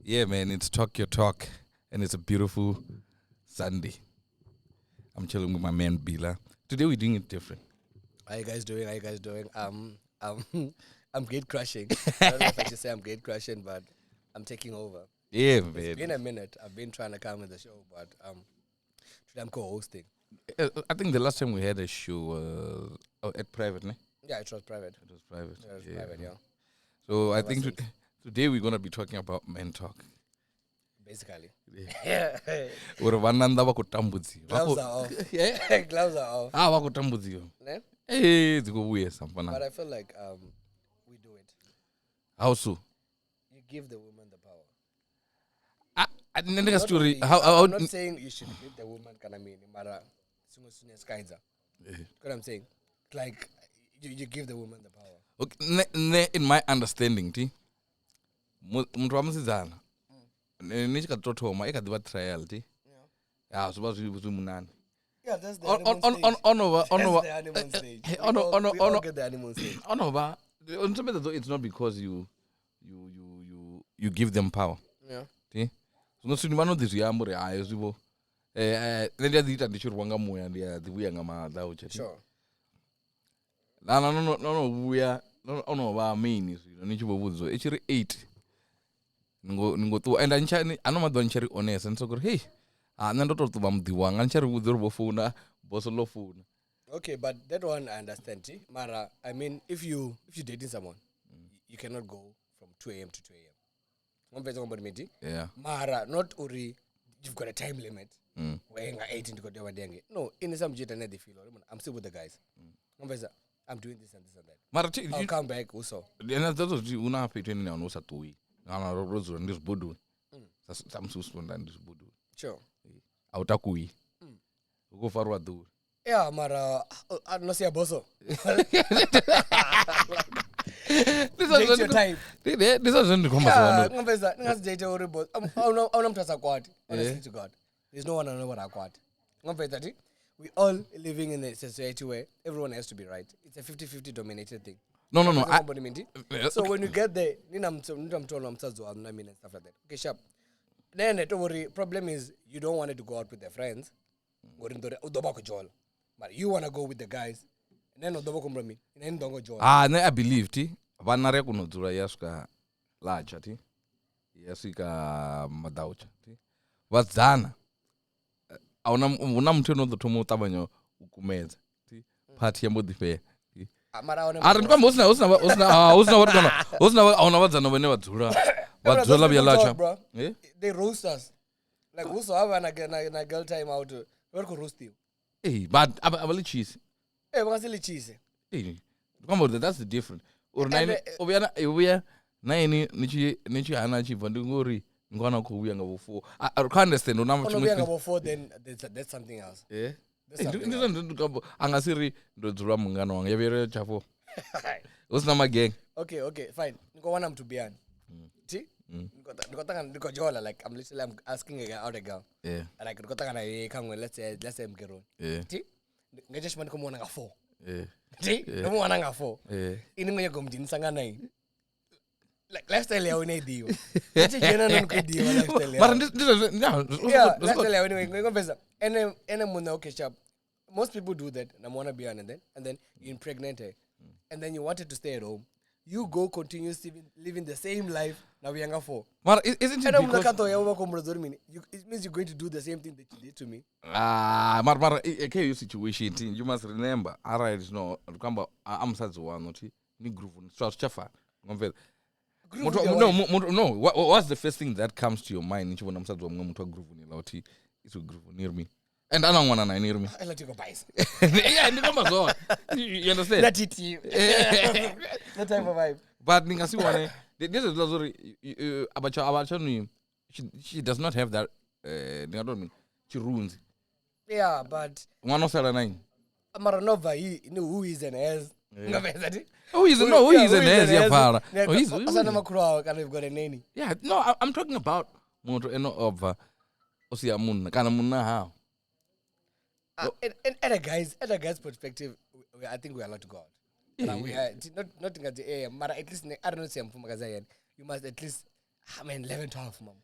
Yeah, man, it's Talk Your Talk, and it's a beautiful Sunday. I'm chilling with my man Billa. Today we're doing it different. How you guys doing? How you guys doing? I'm gate crushing. I don't know if I should say I'm gate crushing, but I'm taking over. Yeah, It's been man. a minute. I've been trying to come in the show, but today I'm co-hosting. I think the last time we had a show at private, ne? Yeah, it was private. It was private. Yeah, it was private. Yeah, So I Ever think since. today we're gonna be talking about men talk. basically. Yeah. Yeah. Uri vananda vakutambudziwa. Gloves are off. Yeah. Gloves are off. Vakutambudziwa. Ne? Dzikubuye But samfana. I feel like we do it. How so? You give the woman the power. Nendeka Not story. only- How I'm not saying you should give the woman kanamini, mara sungusune skaiza. What I'm saying, like you give the woman the power. Okay, in my understanding, ti muntu wamusidzana nechikatothoma ikadiva trial ti zviva zviri munani Yeah, that's the honeymoon stage. That's the honeymoon stage. We all get the honeymoon stage. onova it's not because you give them power Yeah. ti zvinosini vanodzi zviyambo hayi zvivo nendiadziita ndichirwa ngamoya ndiadzivuya ngamadhaucha ti Sure. nanouya onova main zvino nichivovudzwa ichiri 8 ningotuwa and anomadhiwa ndichari honest ndisokuri hey hana ndototuva mudhi wanga ndichari vudzi ruvofona boso lofona. Okay, but that one I understand. See? Mara, I mean, if you're dating someone, you cannot go from 2 a.m. to 2 a.m. One person about me. Yeah. Mara, not uri. You've got a time limit. Where you 18 to go there and no, in some jet and they feel. I'm still with the guys. One person, I'm doing this and this and that. Mara I'll come back also. ndazoti unapeteni nawo nosatoi kana rozora ndizvibhodhoni samususponda ndizvibhodhoni Sure. autakui ukofarwa dhuri. Yeah, Mara, I don't see a bosso. Date your time. ndisazvendikomba Yeah, ngapeza date uri boss. I'm mtasa kwati. Honestly to God. There's no one I know what I kwati. Ngapeza ti. We all living in a society where everyone has to be right. It's a 50-50 dominated thing. no So when you get there, I'm told and stuff like that. Okay, sharp. Then the problem is you don't want it to go out with their friends. But you want to go with the guys. And then don't go join. I believe ti vana rekunodzura yasvika lacha ti yasvika madhaucha ti vadzana una muthu unozotoma utabanya ukumedza ti pati yambodhifeya ari ndikwamba usina auna vadzana vane vadzura vya lacha. They roast us. Like who's have a girl time out. Where could roast you? But avali cheese. Hey, we're gonna cheese. Ndikwamba that's the different uya naini nichi hana chibva ndingori ngwana kuuya ngavo 4 I can't understand Before then that's something else. yeah That's angasiri ndodzura mungano wanga yavere chafo usina mageng. Okay, fine. Niko want to be on. See? Niko jola like I'm asking out a girl. Yeah. Like niko tanga come let's say mkero. Yeah. See? Ngeje shimani ko mwana nga 4. Yeah. See? No mwana nga 4. Yeah. Ini ngoye komjini sanga 9. Like lifestyle yao ne dio. Nje jena no nkudio lifestyle yao. Mara ndizo Yeah, lifestyle yao anyway. Ngoye pesa. Ene muna okay sharp. Most people do that. Na mwana be on and then you impregnate her. And then you wanted to stay at home. You go continue living the same life. Now we younger 4. Mara isn't it because it means you're going to do the same thing that you did to me. Mara okay situation you must remember alright no kwamba amsadzi wano ti ni groove chafa ngomvela no what's the first thing that comes to your mind nichibona msadzi wamwe muthu wa groove ni lauti it's groove near me and anangwana naye near me I let you go buy. yeah ndikomba zo you understand That it you. That type of vibe. but ningasiwane this is lazuri abacha she does not have that ningadoni chirunzi. Yeah, but Mwana osala 9 Maranova he knew who is an ass. Who is an ass yapara. Asana makuru kana you've got a nanny. Yeah, no, I'm talking about muntu eno obva osiya munhu kana munhu how. At a guy's perspective, I think we are allowed to go out. We are not at least I don't know say you must at least I mean 11, 12, mom.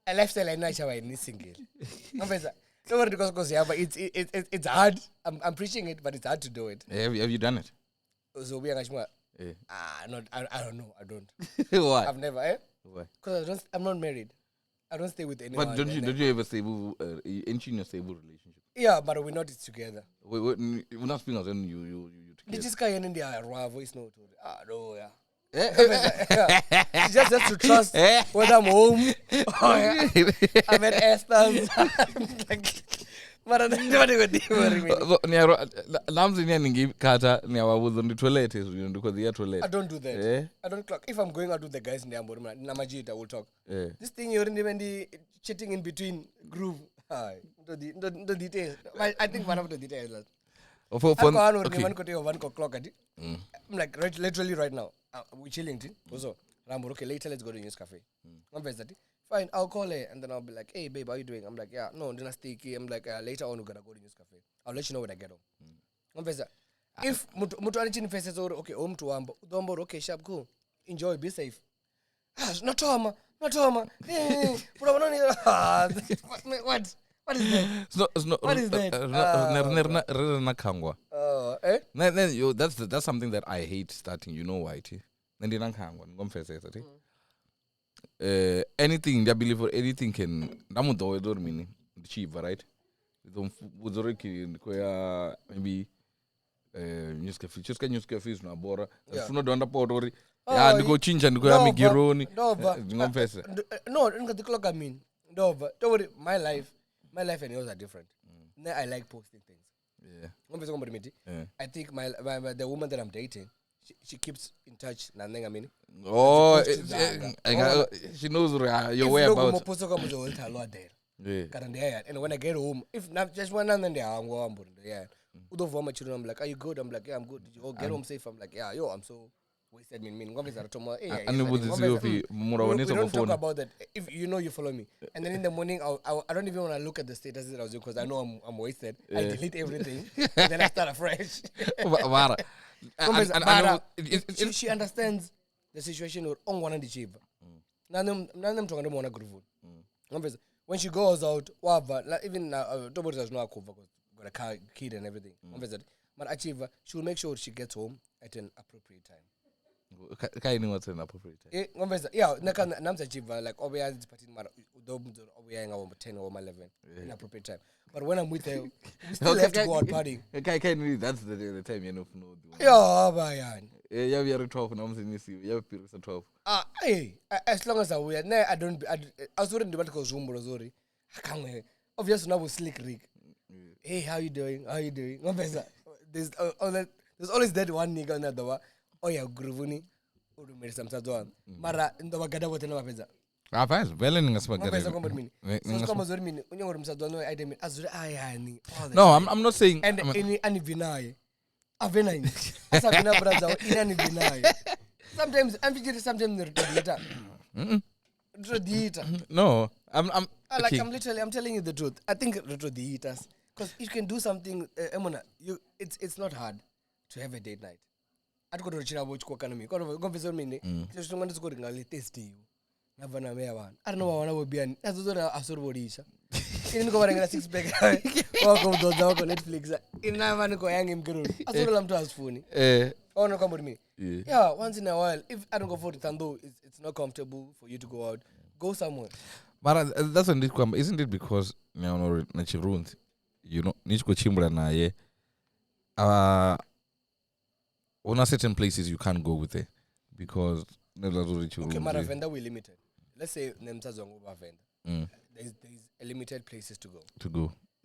A lifestyle I know I need single. Don't because yeah, but it's hard. I'm preaching it, but it's hard to do it. Have you done it? So we are not. I don't know. I don't. Why? I've never. Why? Because I'm not married. I don't stay with anyone. But don't you ever stable in a stable relationship? Yeah, but we're not together. We're not speaking as in you Did together. this guy in India voice note? No, yeah. Just to trust whether I'm home. Oh, yeah. I'm at Esther's. But I don't I don't do that. I don't clock. If I'm going out with the guys in the Ambo, Namajit, I will talk. This thing you're in the chatting in between groove. The details. I think one of the details. I'm like literally right now. We're chilling. Also, Rambo, okay, later let's go to News Cafe. Fine, I'll call her and then I'll be like, hey babe, how you doing? I'm like, yeah, no, I'm gonna stay here. I'm like, later on we're gonna go to News Cafe. I'll let you know when I get home. If Mutuanichin faces or okay, home to Ambo, Dombo, okay, sharp, cool. Enjoy, be safe. Not trauma. What? What is that? What is that? That's something that I hate starting. You know why? Anything, I believe, for anything can. Achieve, right? Maybe news cafe is na bora. Funo donda podori. Ya ndiko chinja ndiko ya migironi. No, the clock I mean. No, but don't worry, my life and yours are different. I like posting things. Yeah. I think the woman that I'm dating, she keeps in touch. Oh, she knows your way about. And when I get home, if not just one and then I'm like, are you good? I'm like, yeah, I'm good. Did you get home safe? I'm like, yeah, I'm so wasted. We don't talk about that. If you know you follow me, and then in the morning I don't even want to look at the status that I was doing because I know I'm wasted. I delete everything and then I start afresh. She understands the situation or on one and the cheap. None them talking about groove. When she goes out, even Tobo does not cover got a car, kid and everything. But achieve, she will make sure she gets home at an appropriate time. What's an appropriate time? Yeah, Nam's achieve like Obia is parting my 10 or 11 in appropriate time. But when I'm with her, we still have to go out partying. That's the time you know. Yeah, Bayan. Yeah, we are 12 and I'm saying you have periods of 12. Hey, as long as I wear, I don't. I was wondering about because Zoom Rosori. I can't wear. Obviously, now with Slick Rick. Hey, how you doing? There's always that one nigga on that door. Oh yeah, Gruvuni. Who made some sort Mara in the Wagada with another pizza. Ah, fast. Well, in a So no, I'm not saying. And any Vinay. Avenai. Asabina brother in any Vinay. Sometimes No, I'm like I'm telling you the truth. I think the eaters because you can do something. It's not hard to have a date night. I go to China watch Kokanami. Go visit me. Just want to go to the tasty. I don't know what I will be an as a Surborisha. In going a 6-pack. Welcome to Netflix. In Navanco hanging girl. I saw them to us funny. Oh, no, come with me. Yeah, once in a while. If I don't go for the Tando, it's not comfortable for you to go out. Go somewhere. But that's when isn't it because ruins? You know, Nichko Chimbra na ye. On certain places you can't go with it because okay, Maravenda we limited. Let's say Nemtazongo Venda. There's a limited places to go.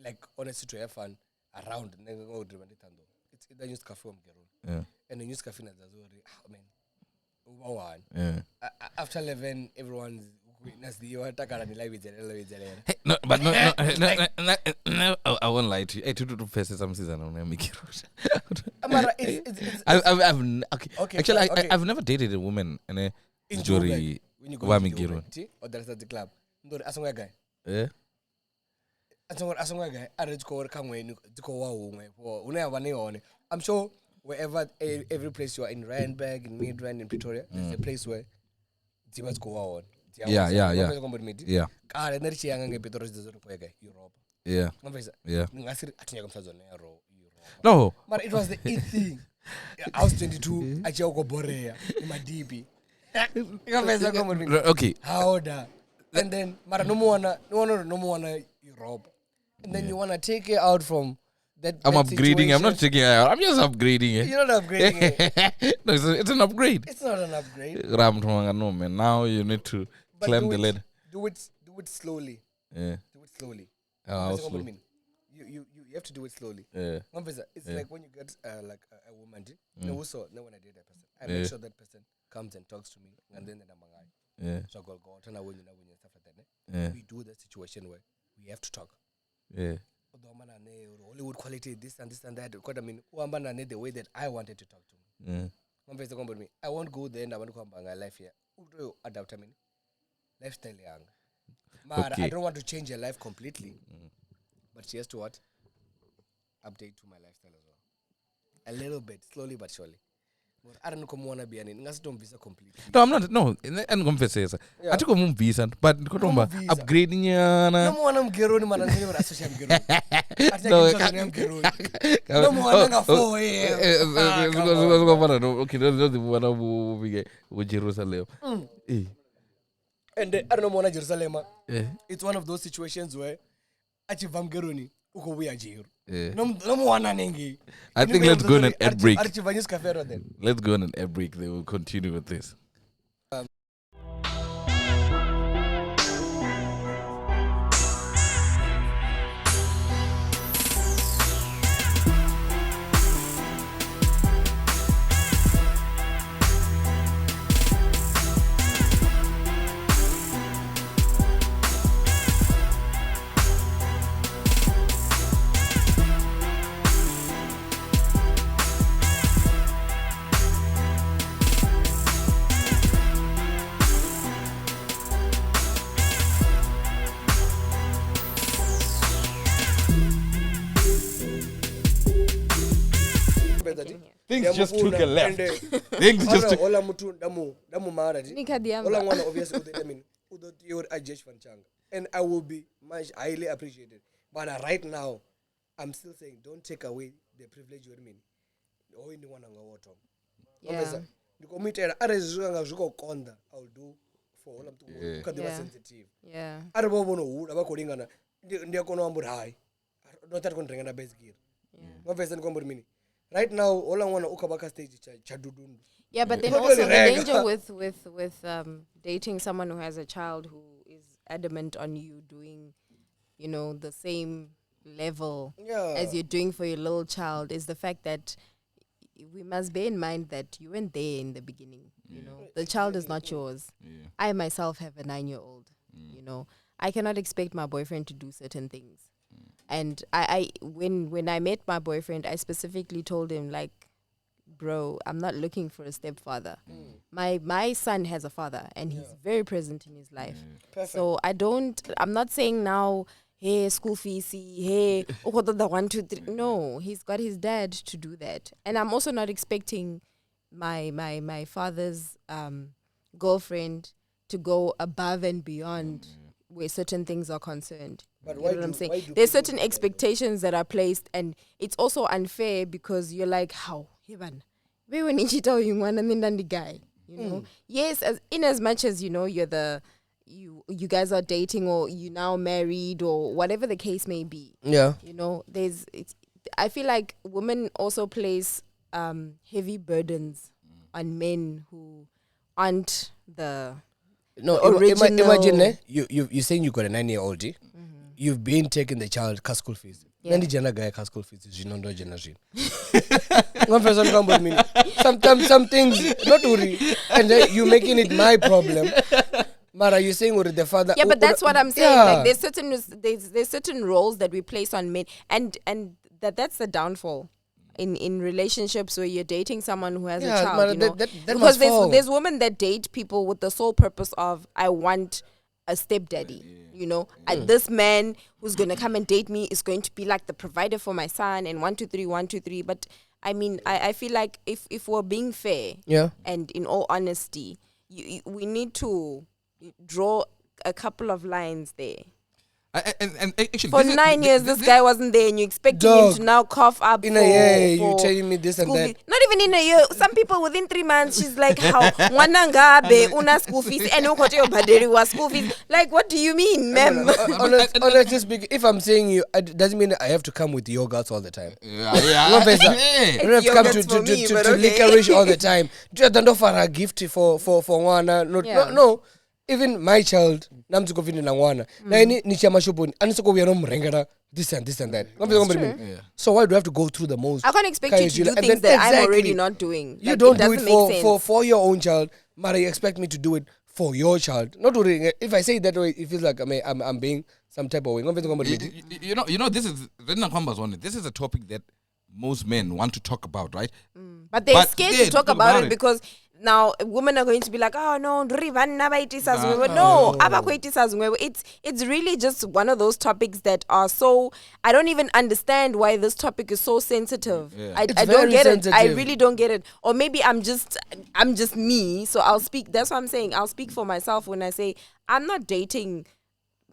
Like honestly to have fun around it's either news cafe or Gero. And the news cafe is already after 11 everyone's no, but no, I won't lie to you. Hey, two faces some season on make I've never dated a woman and a jury when you go to or there's at the club. No, asonga guy. Asonga guy. I read go come when you go I'm sure wherever every place you are in Randburg, in Midrand, in Pretoria, there's a place where Timas go on. Yeah. kale nari chiyanga ngepitori zizori kwega Europe Yeah. ngomvesa Yeah. ngasiri atinya kumsadzo nero Europe No. but it was the it thing I was 22 achiya ukoboreya imadipi ngomvesa ngomvesa Okay. howda and then mara nomuwana Europe and then you want to take it out from that I'm that upgrading. I'm not situation. checking it out. I'm just upgrading it. You're not upgrading it. No, it's an upgrade. It's not an upgrade. No, man. Now you need to But climb the ladder. Do it slowly. Yeah. Do it slowly. How That's what slow? I mean. You have to do it slowly. Yeah. It's like when you get like a woman. Also, when I date that person, I Yeah. make sure that person comes and talks to me, and then I'm like, Yeah. so go turn away when stuff like that. Yeah. We do that situation where we have to talk. Yeah. Hollywood quality, this and that. Because I mean, the way that I wanted to talk to me. Yeah. I won't go there and I want to come back life here. Adapt, I mean, lifestyle young. Okay. I don't want to change your life completely. But she has to what? Update to my lifestyle as well. A little bit, slowly but surely. But I don't know come wanna be an visa completely. No, I'm not. No, and confess. I took a move visa, but upgrading. No more I'm Geroni man and never associate Geroni. I think Geroni. No more I'm 4 a.m. Okay, that's the one with Jerusalem. And I don't know Jerusalem. Yeah. It's one of those situations where Achivam Geroni, Uko we are Jir. Yeah. No more nanengi. I think let's go on an ad break. Then. Let's go on an ad break. They will continue with this. Things just took a left. Things just took. Ola mutu damu mara ji. Nikadiamba. Ola mwana obviously I mean udo your ajesh fanchanga. And I will be much highly appreciated. But right now I'm still saying don't take away the privilege you mean. Oh ni wana ngawoto. Yeah. Nikomita are zanga zuko konda I'll do for ola mutu ukadima sensitive. Yeah. Are bobono hu abakolingana ndiya kono ambura hai. Not that kontrengana base gear. Ngomvesa nikombura mini. Right now, all I want to ukabaka stage chadudundu. Yeah, but then also the danger with dating someone who has a child who is adamant on you doing, the same level as you're doing for your little child is the fact that we must bear in mind that you weren't there in the beginning. The child is not yours. I myself have a 9-year-old. I cannot expect my boyfriend to do certain things. And when I met my boyfriend, I specifically told him, like, bro, I'm not looking for a stepfather. My son has a father, and he's very present in his life. So I'm not saying now, hey, school fees, hey, 1, 2, 3. No, he's got his dad to do that. And I'm also not expecting my father's girlfriend to go above and beyond where certain things are concerned. But you know what I'm saying? There's certain expectations that are placed, and it's also unfair because you're like, how? The guy, Yes, as much as you're you guys are dating or you now married or whatever the case may be. Yeah. I feel like women also place heavy burdens on men who aren't the original. Imagine you're saying you got a 9-year-old. You've been taking the child to school fees. Nandi jana guy school fees is jinondo generation. One person come with me. Sometimes some things not worry, and then you making it my problem. Mara, you saying the father? Yeah, but that's what I'm saying. Yeah. Like there's certain roles that we place on men, and that's the downfall in relationships where you're dating someone who has a child. Mara, that because there's women that date people with the sole purpose of I want a stepdaddy. This man who's going to come and date me is going to be like the provider for my son and 1, 2, 3, 1, 2, 3. But I mean, I feel like if we're being fair and in all honesty, we need to draw a couple of lines there. And actually, For 9 years, this guy wasn't there, and you're expecting him to now cough up in a year. You telling me this and that. Not even in a year. Some people within 3 months, she's like, "How wanangabe una school fees and ukote baderi was school fees." Like, what do you mean, ma'am? Honestly speaking, if I'm saying you, it doesn't mean I have to come with yogurts all the time. Yeah. I don't have to come to licorice all the time. Just don't offer a gift for one. No. Even my child, namtu kofini na ngwana. Na ni chama shoponi, anisoko we no mrengera this and that. So why do I have to go through the most? I can't expect you to do things that I'm already not doing. You don't do it for your own child, but you expect me to do it for your child. Not really. If I say it that way, it feels like I'm being some type of way. You know, this is a topic that most men want to talk about, right? But they're scared to talk about it because now women are going to be like, oh no, it's really just one of those topics that are so, I don't even understand why this topic is so sensitive. I don't get it. I really don't get it. Or maybe I'm just me, so I'll speak. That's what I'm saying. I'll speak for myself when I say I'm not dating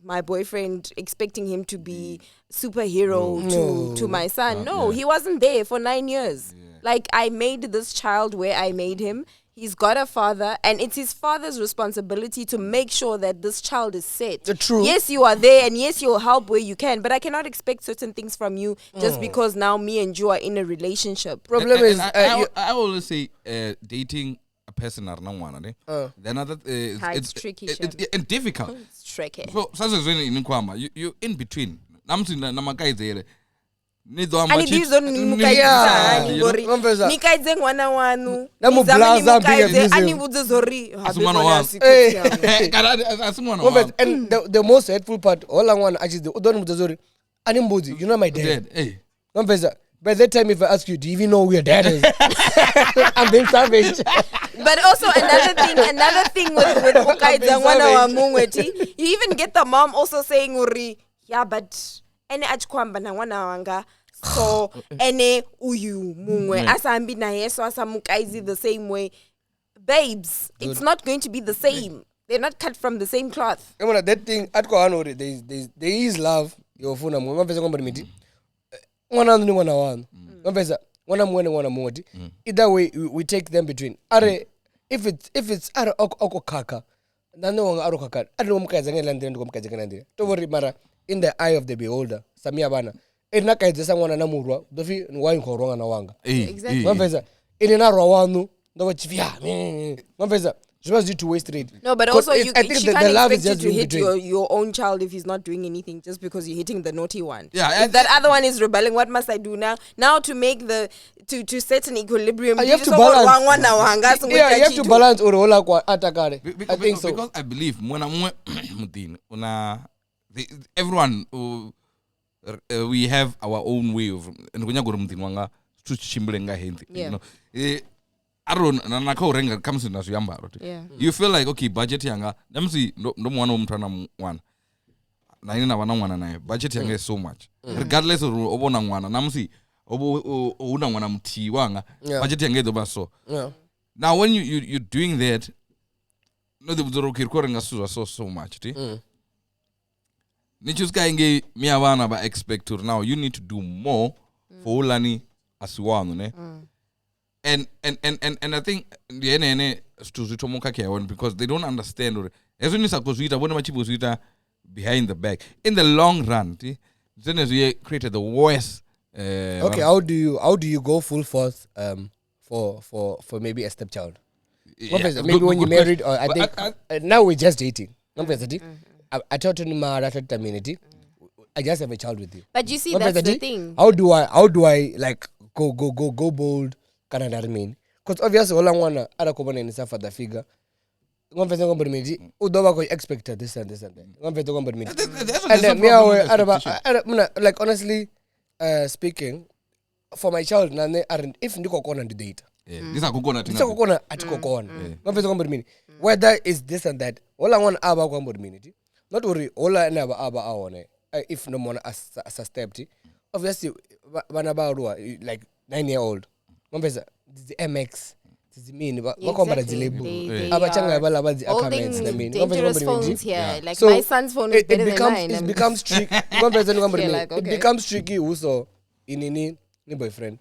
my boyfriend expecting him to be superhero to my son. No, he wasn't there for 9 years. Like, I made this child where I made him. He's got a father, and it's his father's responsibility to make sure that this child is set. True. Yes, you are there, and yes, you'll help where you can, but I cannot expect certain things from you just because now me and you are in a relationship. Problem is, I always say dating a person are it's tricky. It's difficult. It's tricky. So, you're in between. Nikaidze mwana wanu and the most hateful part all I want actually you know my dad. By that time if I ask you, do you even know who your dad is? I'm being savage. But also another thing with Ukaidza mwana wa mungweti, you even get the mom also saying uri, yeah, but ene achikwamba na mwana wanga, so ene uyu mungwe asambi na yeso asamukaizi the same way. Babes, it's not going to be the same. They're not cut from the same cloth. That thing there is love. Yofuna mwapeza kwamba miti mwana ni mwana wanu mwapeza mwana mwene mwana mwoti. Either way we take them between are if it's are oko kaka nano wanga aro kaka ado mukaiza ngela ndende komukaiza ngela ndende to worry mara in the eye of the beholder samia bana ina kaidza mwana na murwa dofi wine khoronga na wanga Exactly. mwapeza ine na rwa wanu ndo chifia mwapeza just need to waste it. No, but also I think she the can't love expect is you just to hit your own child if he's not doing anything just because you're hitting the naughty one. Yeah, if that other one is rebelling, what must I do now? Now to make to set an equilibrium. You have to balance. You have to balance orola kwa atakare. I think so. Because I believe everyone we have our own way of you feel like okay budget yanga namsi ndo mwana umtana mwana na ina wana mwana naye budget yanga is so much regardless of obona mwana namsi una mwana mti wanga budget yanga ndo so now when you're doing that no the buzoruki korenga so much nichus kainge mi abana ba expect to now you need to do more for ulani asiwanu ne and I think the NNA because they don't understand or as soon as I go behind the back in the long run then as we created the worst okay how do you go full force for maybe a stepchild maybe when you married or I think now we're just dating I taught you community I just have a child with you but you see that's the thing how do I like go bold Canada mean because obviously all I wanna ada kubona ni safa the figure ngomfeza ngombe miji udoba ko expected this and that ngomfeza ngombe miji and me awe like honestly speaking for my child nane aren't if ndiko kona ndi date these are kukona atiko kona ngomfeza ngombe miji whether is this and that all I want aba kwa ngombe miji not worry all I never aba awone if no more as a step obviously bana ba ruwa like 9-year-old Ngombeza, the MX, tizimini bakomba dzilebo They abachanga are bala badzi holding accountants namini dangerous phones here. Like So, my son's phone is better than mine. it and- becomes tricky Like, it okay. becomes tricky also inini ni boyfriend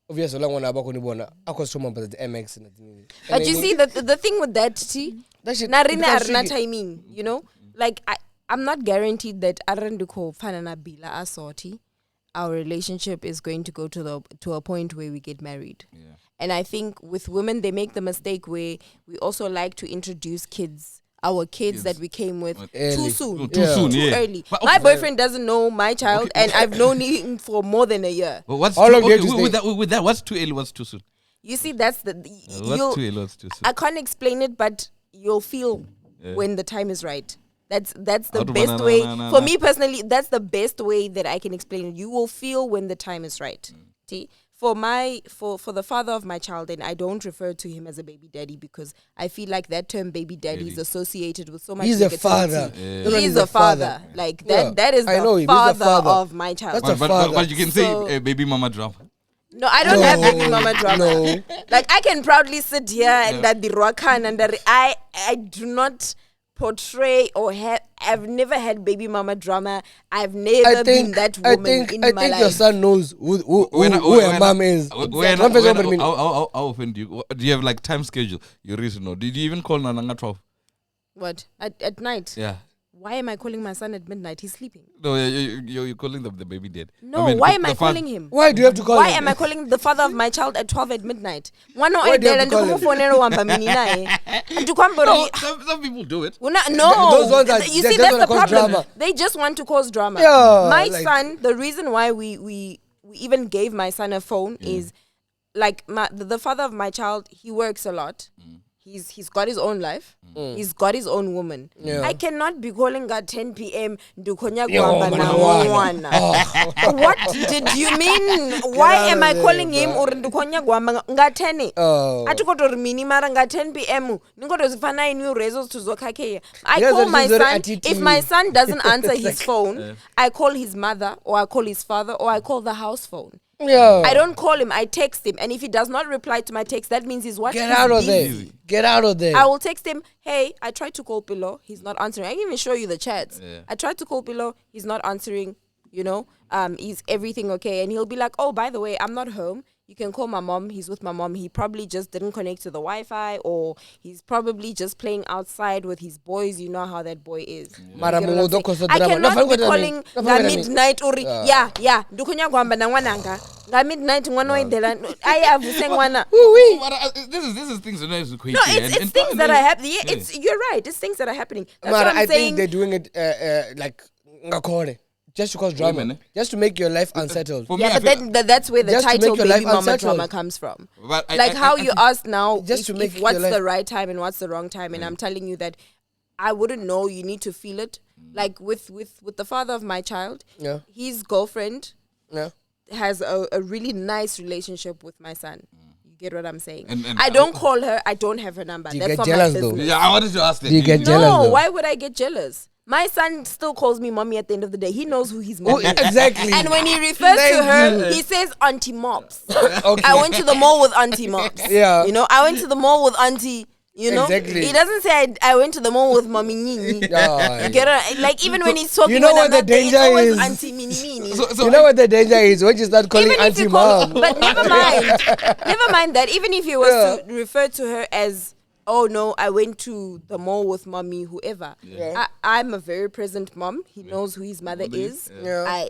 obviously la ngwana abakho nibona akho soma but the MX na dzimini But you see, the thing with that, T, that shit narina becomes arina tricky. timing, you know? Like, I'm not guaranteed that Aranduko Fanana Bila Assorti, our relationship is going to go to a point where we get married. Yeah. And I think with women, they make the mistake where we also like to introduce our kids that we came with Early. too soon. Oh, too soon, Too yeah. early. But My okay. boyfriend doesn't know my child, and I've known him for more than a year. But what's How too, long do you okay, have to with stay? that, what's too early, what's too soon? You see, that's the... What's too early, what's too soon? I can't explain it, but you'll feel when the time is right. That's the best way. For me personally, that's the best way that I can explain it. You will feel when the time is right. See? For the father of my child, and I don't refer to him as a baby daddy because I feel like that term baby daddy is associated with so much He's a negativity. father. He is a father. Like that is I know the him. He's a father father. of my child. That's But you can So- say baby mama drama. No, I don't have baby mama drama. No. Like I can proudly sit here and that the Rakan and that I do not portray or I've never had baby mama drama. I've never been that woman in my life. I think your son knows who her mom is. One person over me. How often do you have like time schedule? You really know. Did you even call Nananga 12? What? At night? Yeah. Why am I calling my son at midnight? He's sleeping. No, you're calling the baby dead. No, why am I calling him? Why do you have to call Why him? am I calling the father of my child at 12 at midnight? Why Why do you have to call him? No, some people do it. No, Those ones are- you they see, just that's wanna the cause problem. drama. They just want to cause drama. Yeah, My like- son, the reason why we even gave my son a phone is like the father of my child. He works a lot. He's got his own life. He's got his own woman. Yeah. I cannot be calling at 10 p.m. Dukonya Yo, Gwamba na mwana. mwana. What did you mean? Why am I calling him or Dukonya Gwamba nga 10? Oh. Atukotori mini mara nga 10 p.m. Ningoto zifana inu rezo tuzokake. I Yes, call that my is very son. attitude. If my son doesn't answer his phone, I call his mother or I call his father or I call the house phone. Yeah. I don't call him, I text him. And if he does not reply to my text, that means he's watching. Get out of there. Get out of there. I will text him, hey, I tried to call Pillow. He's not answering. I can even show you the chats. Yeah. I tried to call Pillow. He's not answering, you know. Is everything okay? And he'll be like, oh, by the way, I'm not home. You can call my mom. He's with my mom. He probably just didn't connect to the Wi-Fi or he's probably just playing outside with his boys. You know how that boy is. Mara You get what I'm mungu saying? doko I drama. cannot Nafanya be kwa calling nini? nga Nafanya kwa nini? midnight or yeah. Dukunya gwamba na ngwananga. Nga midnight ngwana oidela. I have ngwana. This is things that are crazy. No, it's things that are happening. Yeah, you're right. It's things that are happening. That's Mara, what I'm I saying. think they're doing it like ngakore. Just to cause drama. Women, Just to make your life unsettled. For me, Yeah, I but feel- that's where the Just to title make your baby life mama unsettled. drama comes from. But Like how you asked now, Just to make if what's your life- the right time and what's the wrong time, and I'm telling you that I wouldn't know. You need to feel it. Like with the father of my child, Yeah. his girlfriend Yeah. has a really nice relationship with my son. You get what I'm saying? And I don't call her. I don't have her number. Do you That's get not jealous my though? business. Yeah, I wanted to ask that. Do you get jealous No, though? why would I get jealous? My son still calls me mommy at the end of the day. He knows who his Oh, mommy is. exactly. And when he refers to Thank her, you. he says Auntie Mops. Okay. I went to the mall with Auntie Mops. Yeah. You know, I went to the mall with Auntie, you know. Exactly. He doesn't say I went to the mall with Mommy Nini. Yeah. You get it? Like even when he's talking You know on what the another day, it's danger always is? Auntie Mini Mini. You know what the danger is when you start calling Even if auntie you call, mom. but never mind that. Even if he was to refer to her as, oh no, I went to the mall with mommy, whoever. Yeah. I'm a very present mom. He knows who his mother is. Yeah.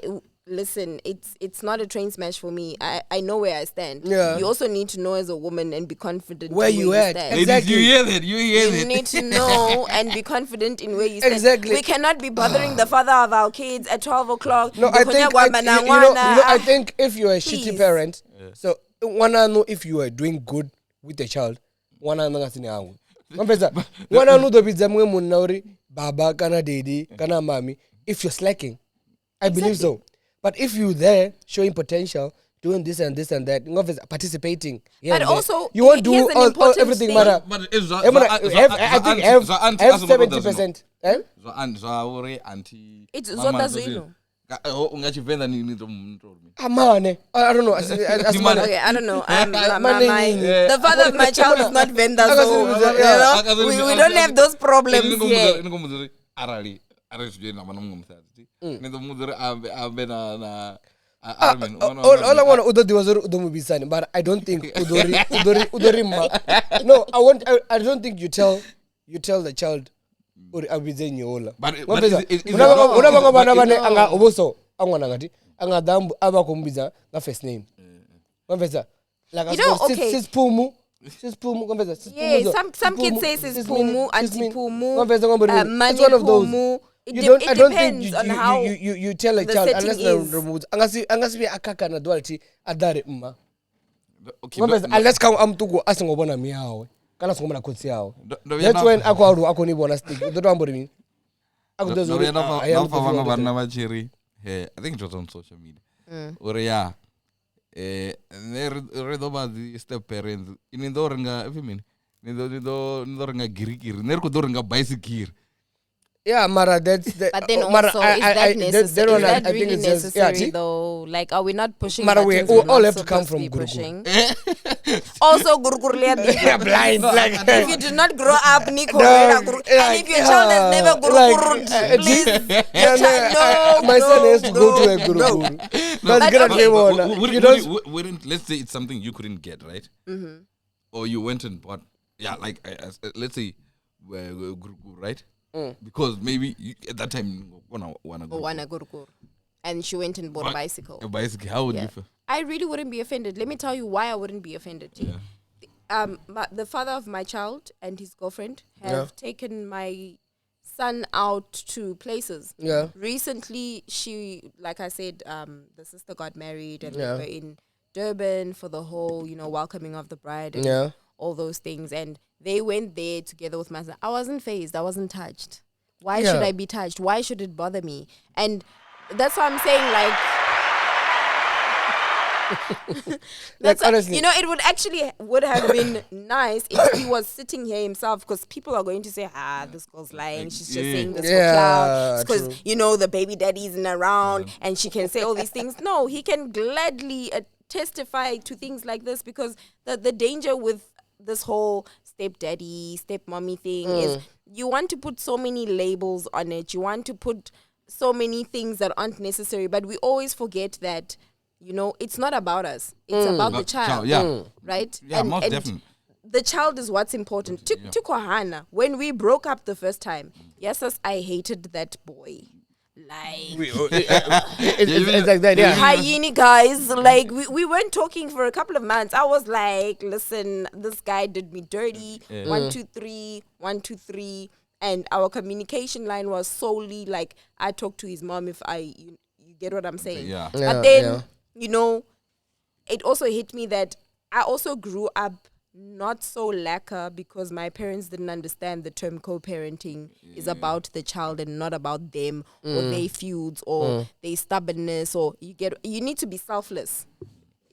Listen, it's not a train smash for me. I know where I stand. Yeah. You also need to know as a woman and be confident Where in you where at. stand. Ladies, Exactly. you hear that? You hear You that? need to know and be confident in where you stand. Exactly. We cannot be bothering the father of our kids at 12 o'clock. No, I think I think if you're a Please. shitty parent, so wanna know if you are doing good with the child. Wanna know ngasini yangu. Mpesa. Wanna know the pizza mwe munauri baba kana daddy kana mommy. If you're slacking, I believe so. But if you there showing potential, doing this and this and that, participating, But also, you won't do here's an all important everything. thing. Mara. But it's I think have 70%. Eh? Auntie. It's Zoda Zuino. ungachivenda nini ndo mtu. Amane. I don't know. Okay, I don't know. The father of my child is not vendor, so we don't have those problems here. Arali sijui na mwana mumsazi. Nendo mudhuri abe na all I want udodi wazuri udomubisani, but I don't think udori ma. No, I don't think you tell the child uri abizenye ola. But unabanga bana bane anga oboso angwana ngati anga dambu abakumbiza na first name. Ngomveza like sis Phumu. Yeah, some kids say sis Phumu, Auntie Phumu, it's one of those. Phumu. I don't think on how you tell a child unless they remove. Angasi be akaka na duality adare mma. Okay, unless come amtugo asingobona miawe. Kana singobona kotsi yawo. That's when ako ni bona stick. Don't worry me. Ako dozo. I am for one of my cherry. I think it was on social media. Or yeah. Read about the step parents. In the Doringa, if you mean, in the Doringa Girikir, Nerko Doringa bicycle. Yeah, Mara, that's the. But then also, is that necessary? Is that really necessary though? Like, are we not pushing? Mara, we all have to come from pushing. Also, Gurkurlia, blind. Like, if you do not grow up, Nico, and if your child has never Gurkur, please, my son has to go to a Gurkur. That's good. Wouldn't let's say it's something you couldn't get, right? Or you went and bought, like let's say Gurkur, right? Because maybe at that time wanna go. And she went and bought a bicycle. A bicycle. How would you feel? I really wouldn't be offended. Let me tell you why I wouldn't be offended. Yeah. The father of my child and his girlfriend have taken my son out to places. Yeah. Recently, she, like I said, the sister got married and they were in Durban for the whole, welcoming of the bride and all those things. And they went there together with my son. I wasn't fazed. I wasn't touched. Why should I be touched? Why should it bother me? And that's what I'm saying, that's honestly, it would have been nice if he was sitting here himself, because people are going to say, this girl's lying, she's just saying this for clout, because the baby daddy isn't around and she can say all these things. No, he can gladly testify to things like this, because the danger with this whole stepdaddy, stepmommy thing is you want to put so many labels on it, you want to put so many things that aren't necessary, but we always forget that it's not about us. It's about the child. Right? Yeah, most definitely. The child is what's important. To Kohana, when we broke up the first time, yes, I hated that boy. Like, it's like that, yeah. Hyena guys, like we weren't talking for a couple of months. I was like, listen, this guy did me dirty. 1, 2, 3, 1, 2, 3. And our communication line was solely like, I talk to his mom if you get what I'm saying. Yeah. But then, it also hit me that I also grew up not so lacquer, because my parents didn't understand the term co-parenting is about the child and not about them or their feuds or their stubbornness, or you need to be selfless.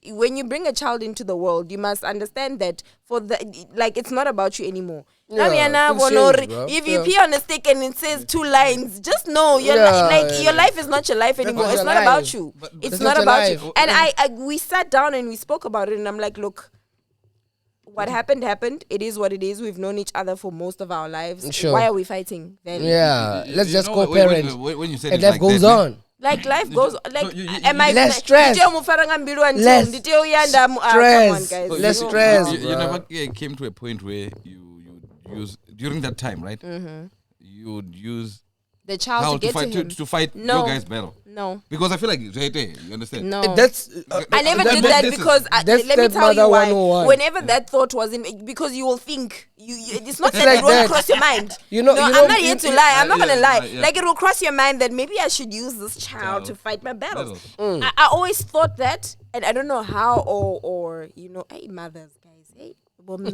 When you bring a child into the world, you must understand that it's not about you anymore. If you pee on a stick and it says 2 lines, just know your life is not your life anymore. It's not about you. It's not about you. And we sat down and we spoke about it, and I'm like, look, what happened. It is what it is. We've known each other for most of our lives. Sure. Why are we fighting then? Yeah, let's just co-parent. When you said and life goes on. Like life goes, am I less stress? Less stress. Come on, guys. Less stress. You never came to a point where you use during that time, right? You would use the child to fight your guys' battle. No, because I feel like you understand. No, I never did that because let me tell you why. Whenever that thought was in, because you will think it's not that it won't cross your mind. I'm not here to lie. I'm not gonna lie. Yeah. Like, it will cross your mind that maybe I should use this child to fight my battles. I always thought that, and I don't know how or hey, mothers, guys, hey. Don't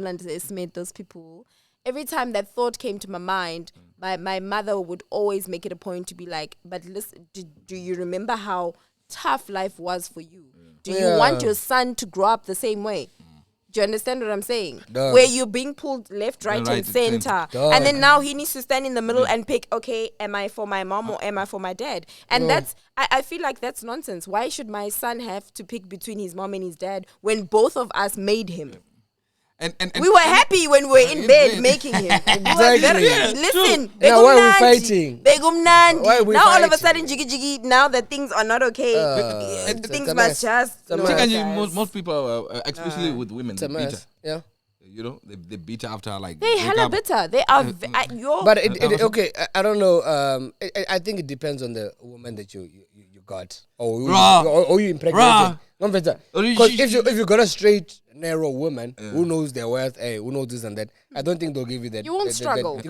underestimate those people. Every time that thought came to my mind, my mother would always make it a point to be like, but listen, do you remember how tough life was for you? Do you want your son to grow up the same way? Do you understand what I'm saying? Dog. Where you're being pulled left, right, Right, and center. Dog. And then now he needs to stand in the middle and pick, okay, am I for my mom or am I for my dad? And I feel like that's nonsense. Why should my son have to pick between his mom and his dad when both of us made him? And We were happy when we were in bed making him. Exactly. Listen, Now why are we fighting? Why are we now all of a fighting? sudden, jiggy, now that things are not okay, things it's a must mess. just. It's a no, mess. Chicken, guys. most people, especially with women, It's a they beat her. mess. Yeah. You know, they beat her after like. They break hella up. bitter. They are. But okay, I don't know. I think it depends on the woman that you got or you impregnated. Because if you got a straight narrow woman who knows their worth, who knows this and that, I don't think they'll give you that. You won't struggle. If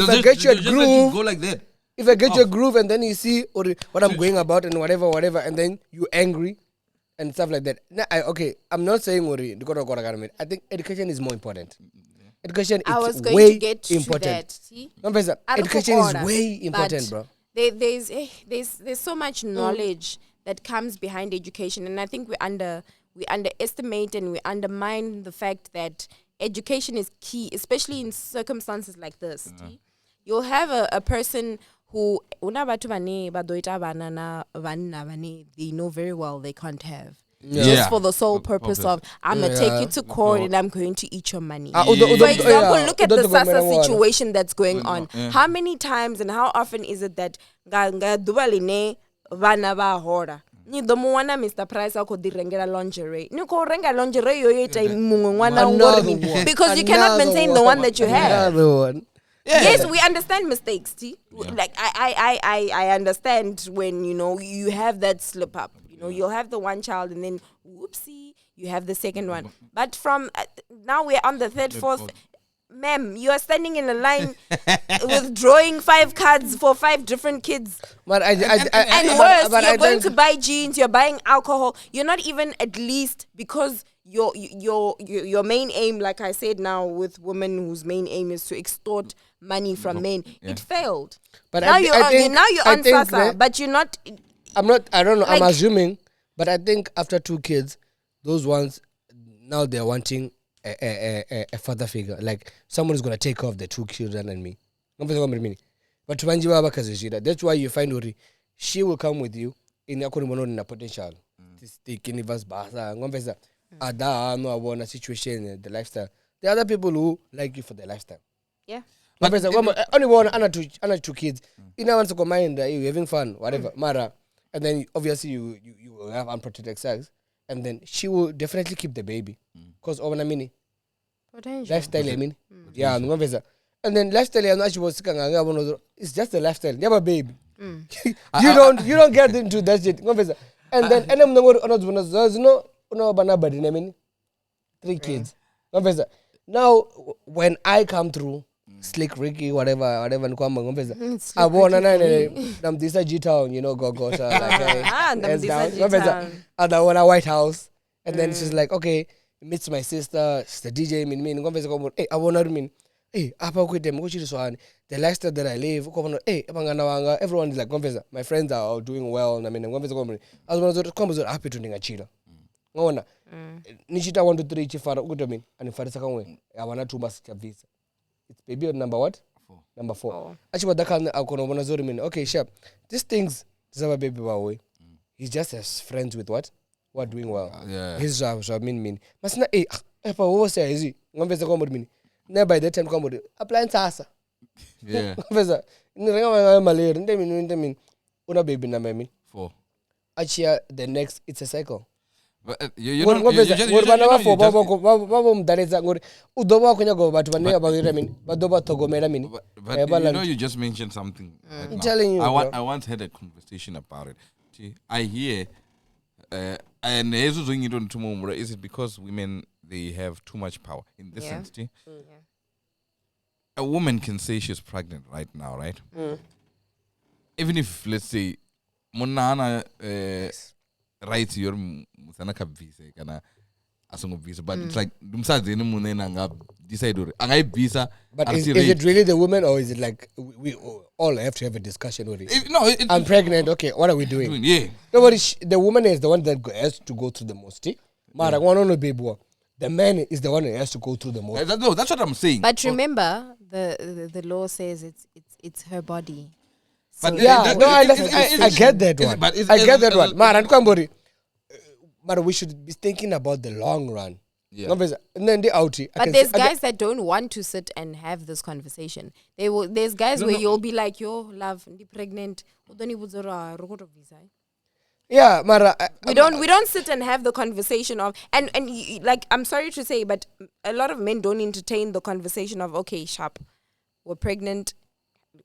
I get you a groove, go like that. if I get you a groove and then you see what I'm going about and whatever, and then you angry and stuff like that. I'm not saying I think education is more important. Education I was is going way to get important. to that. See? Education is way important, bro. There's so much knowledge that comes behind education, and I think we underestimate and we undermine the fact that education is key, especially in circumstances like this. You'll have a person who they know very well they can't have. Just for the sole purpose of I'm gonna take you to court and I'm going to eat your money. For example, look at the Sasa situation that's going on. How many times and how often is it that vana ba hora ni do mwana Mr. Price ako direngela lingerie ni ko renga lingerie yo ita mungwana because you cannot maintain the one that you have. Yes, we understand mistakes. Like I understand when you have that slip up. You'll have the one child and then whoopsie, you have the second one. But from now we're on the third, fourth. Ma'am, you are standing in a line withdrawing 5 cards for 5 different kids. But you're going to buy jeans, you're buying alcohol. You're not even at least because your main aim, like I said now, with women whose main aim is to extort money from men, it failed. But now you're on Sasa, but you're not. I don't know. I'm assuming, but I think after 2 kids, those ones now they're wanting a father figure, like someone is gonna take off the 2 children and me. But that's why you find Uri, she will come with you in a potential. Stick in the a situation, the lifestyle. The other people who like you for the lifestyle. Yeah. Only one and 2 kids. You know, once you mind you're having fun, whatever, Mara. And then obviously you will have unprotected sex, and then she will definitely keep the baby, cause of an lifestyle. Yeah, and then lifestyle. She was it's just a lifestyle. You have a baby. You don't get into that shit. And then 3 kids. Now when I come through. Slick Ricky, whatever, I want this G-Town, Gogota, and I want a White House. And then she's like, okay, meets my sister, she's the DJ, hey, I want to hey, the lifestyle that I live, hey, everyone is like, my friends are all doing well, I was happy to Ningachila. Nishita 1 to 3 chifara, and if I want to master visa. It's baby number what? 4. Number 4. Actually, what that okay, sure. These things, this is our baby boy. He's just as friends with what? What doing well. His job, mean. Mas na if I was say is he? Never by that time come with applying Sasa. Yeah. Una baby na mean 4. Actually, the next it's a cycle. But But you know you just mentioned something. I'm telling you. I once had a conversation about it. See, I hear and is it because women they have too much power in this sense? A woman can say she's pregnant right now, right? Even if let's say Monana rights your musanaka visa kana asongo visa, but it's like dumsaze ni munena nga decide angai visa. But is it really the woman, or is it like we all have to have a discussion with it? I'm pregnant. Okay, what are we doing? Yeah. Nobody. The woman is the one that has to go through the most. Mara, one on baby. the man is the one who has to go through the most. No, that's what I'm saying. But remember, the law says it's her body. But So Yeah, that- no, I it's- get that is- one. but is- I get that is- one. Man, Kambori. But we should be thinking about the long run. Yeah. No, and then the outie. But there's guys that don't want to sit and have this conversation. There's guys where you'll be like, yo, love, I'm pregnant. Yeah, Mara. We don't sit and have the conversation of and like I'm sorry to say, but a lot of men don't entertain the conversation of okay, sharp, we're pregnant.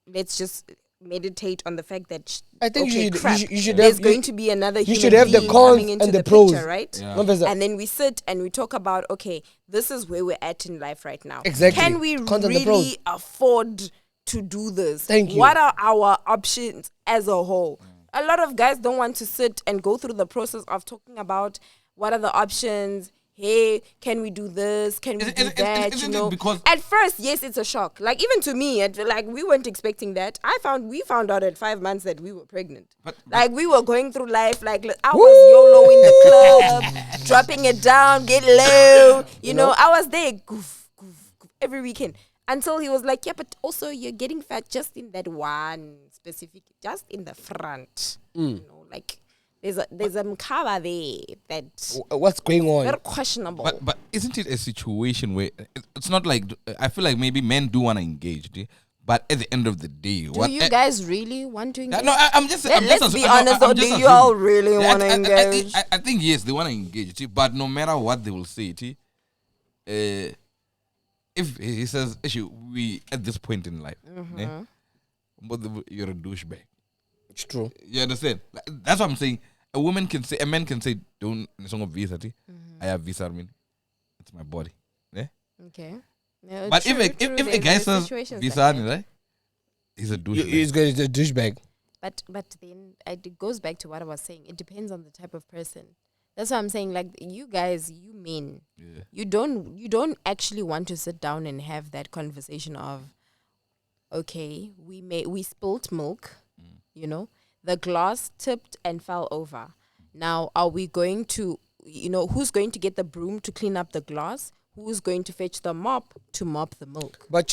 Let's just meditate on the fact that I think okay, you should there's have, going to be another. You human should have the being cons coming into and the picture, pros, right? Yeah. No, there's a- And then we sit and we talk about okay, this is where we're at in life right now. Exactly. Can we Cons and the really afford to do this? Thank you. What are our options as a whole? A lot of guys don't want to sit and go through the process of talking about what are the options. Hey, can we do this? Can we do that? Isn't You it know, because- at first, yes, it's a shock. Like even to me, like we weren't expecting that. We found out at 5 months that we were pregnant. But- like we were going through life. Like I was YOLO in the club, dropping it down, get low. You know, I was there, goof, every weekend. Until he was like, yeah, but also you're getting fat just in that one specific, just in the front. You know, like there's a mkaba there that What's going on? very questionable. But isn't it a situation where it's not like I feel like maybe men do want to engage, but at the end of the day, Do you guys really want to engage? No, I'm just. Let's be honest, though. Do you all really want to engage? I think yes, they want to engage, but no matter what they will say, if he says, actually, we at this point in life, but you're a douchebag. It's true. You understand? That's what I'm saying. A man can say, don't song of visa. I have visa. I mean, it's my body. Yeah. Okay. Yeah, But true, if true. a guy There's says situations visa, like that. right? He's a douchebag. He's got a douchebag. But then it goes back to what I was saying. It depends on the type of person. That's what I'm saying. Like you guys, you men, Yeah. you don't actually want to sit down and have that conversation of, okay, we spilt milk, you know, the glass tipped and fell over. Now, are we going to, who's going to get the broom to clean up the glass? Who's going to fetch the mop to mop the milk? But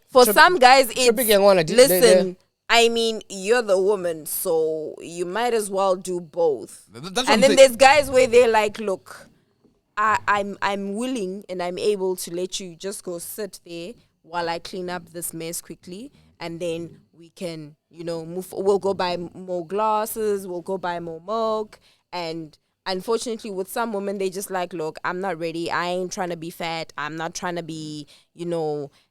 For some guys, it's listen. I mean, you're the woman, so you might as well do both. That's what And I'm then saying. there's guys where they're like, look, I'm willing and I'm able to let you just go sit there while I clean up this mess quickly, and then we can, move. We'll go buy more glasses, we'll go buy more milk, and unfortunately, with some women, they just like, look, I'm not ready. I ain't trying to be fat. I'm not trying to be,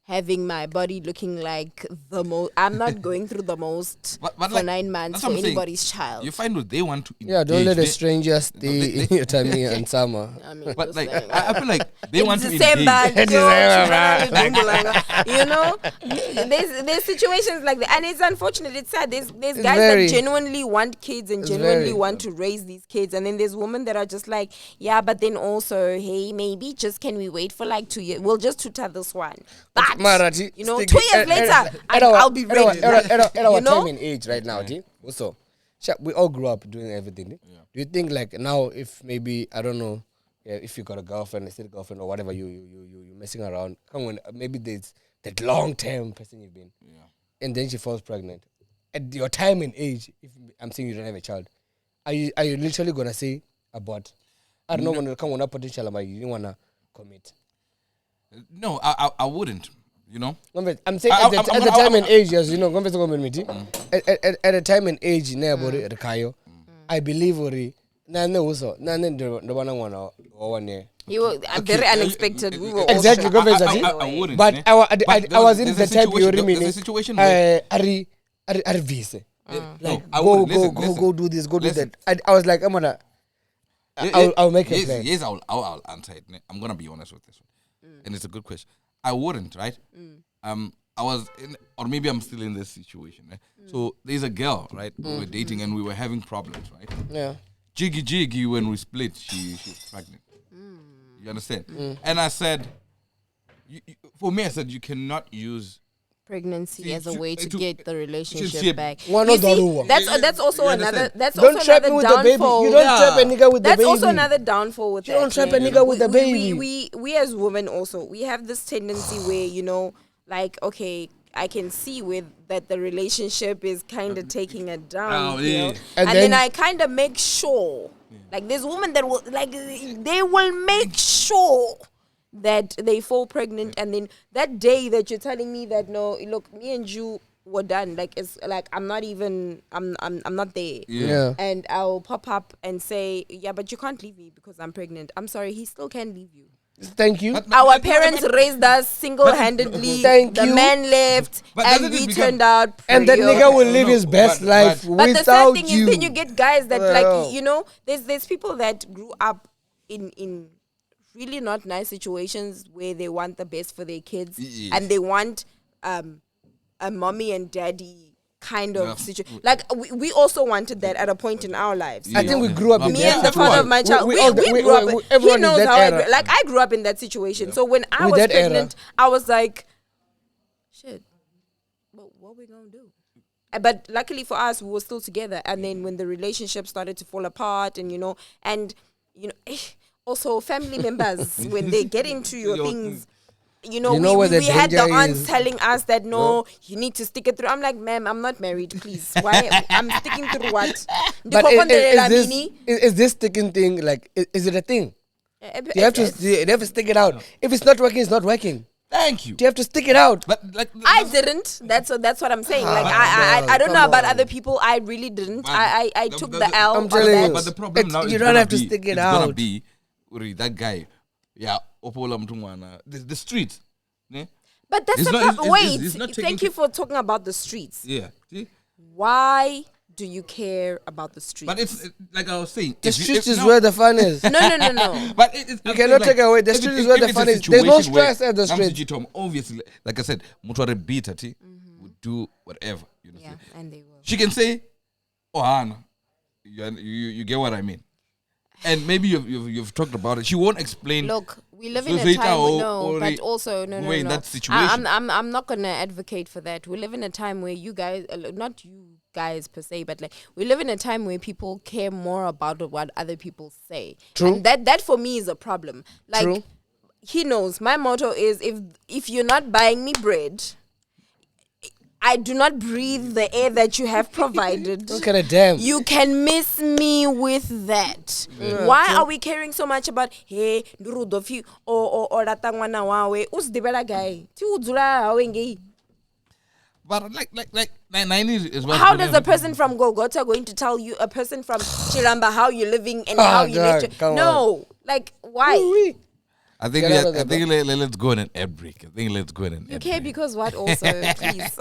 having my body looking like the most. I'm not going through the most But for like, 9 months that's for what I'm saying. anybody's child. You find what they want to engage. Yeah, don't let a they- stranger stay in your tummy in summer. I mean, But just like, saying. I feel like they In want to December, engage. there's situations like that, and it's unfortunate. It's sad. There's guys very- that genuinely want kids and It's genuinely very- want to raise these kids, and then there's women that are just like, yeah, but then also, hey, maybe just can we wait for like 2 years? We'll just tutor this one, but Marathi, 2 years later, I'll be ready. At our You know? time and age right now, also, we all grew up doing everything. Do you think like now, if maybe I don't know, if you got a girlfriend, a girlfriend or whatever, you messing around, come on, maybe there's that long term person you've been, and then she falls pregnant. At your time and age, if I'm saying you don't have a child, are you literally gonna say abort? I don't know when it come on a potential, but you didn't wanna commit. No, I wouldn't. I'm saying at the time and age, as you know, at a time and age, I believe Ori. You were very unexpected. We were all Exactly, shocked. go back, I wouldn't. But I was in there's the a type you situation- mean. there's a situation where Vise. no, I Go, wouldn't. go, Listen, go do this, go listen. do that. I was like, I'll make a yes, plan. Yes, I'll answer it. I'm gonna be honest with this one, and it's a good question. I wouldn't, right? I was in, or maybe I'm still in this situation, right? So there's a girl, right? We were dating and we were having problems, right? Yeah. Jiggy, when we split, she's pregnant. You understand? And I said, for me, I said you cannot use pregnancy as a way to get the relationship see, back. one You of the see, other one. that's also You another. understand? That's Don't also trap me another with the baby. downfall. You don't trap a nigga with the That's baby. also another downfall with You that. don't trap a man. nigga with the baby. We as women also, we have this tendency where, you know, like, okay, I can see with that the relationship is kind of taking it down, you know? And And then then I kind of make sure, like, there's women that will, like, they will make sure that they fall pregnant, and then that day that you're telling me that, no, look, me and you were done, like, it's like I'm not there. Yeah. And I'll pop up and say, yeah, but you can't leave me because I'm pregnant. I'm sorry, he still can leave you. Thank you. Our parents raised us single-handedly. Thank the you. man left, But and doesn't it we become- turned out. And that pretty nigga will okay. live his best life But the sad without thing you. is, then you get guys that, Well. like, you know, there's people that grew up in really not nice situations where they want the best for their kids, Yes. and they want a mommy and daddy kind of Yeah. situation. Like, we also wanted that at a point in our lives. I think we grew up in Me that and the father of my child, we all- grew up. He everyone in knows that how era. I grew up in that situation. So when I With was that era. pregnant, I was like, shit, what we gonna do? But luckily for us, we were still together. And then when the relationship started to fall apart, and you know, also family members, when they get into your things, you know, where the we had the danger aunts is? telling us that, no, you need to stick it through. I'm like, ma'am, I'm not married, please. Why? I'm sticking through what? But is this sticking thing, like, is it a thing? You have to stick it out. If it's not working, it's not working. Thank you. You have to stick it out. But like I didn't. That's what I'm saying. Like, no, I don't know come about on. other people. I really didn't. But I took the L I'm on telling that. you. But the problem now You is don't gonna have to be- stick it it's gonna out. be Uri, that guy. Yeah, Opola Mtungwana. The street. Ne? But that's It's the not- problem. it's- Wait, it's not taking thank you for talking about the streets. Yeah. See? Why do you care about the streets? But it's like I was saying. The if you- streets if- is no, where the fun is. no. But it's You cannot take away. The street is where the fun is. There's no stress at the street. Obviously, like I said, Mutware beat at would do whatever. You know. Yeah, and they will. She can say, "Oh, Hannah, you get what I mean," and maybe you've talked about it. She won't explain. Look, we live So in a Zeta time. or- No, or but a- also no. we're in that situation. I'm not gonna advocate for that. We live in a time where you guys, not you guys per se, but like we live in a time where people care more about what other people say. True. And that for me is a problem. Like, True. he knows my motto is if you're not buying me bread, I do not breathe the air that you have provided. Look at a damn. You can miss me with that. Why are we caring so much about hey Ndurudofi or ratangwana wawe usdibela guy ti udzula hawe ngi? But like 90 is what. How does a person from Golgotha going to tell you, a person from Chiramba, how you're living and how you God, live? come No, like why? Ooh-wee. I think Get out of there, let's go on an ad break. I think let's go on an You ad care break. because what? Also, please.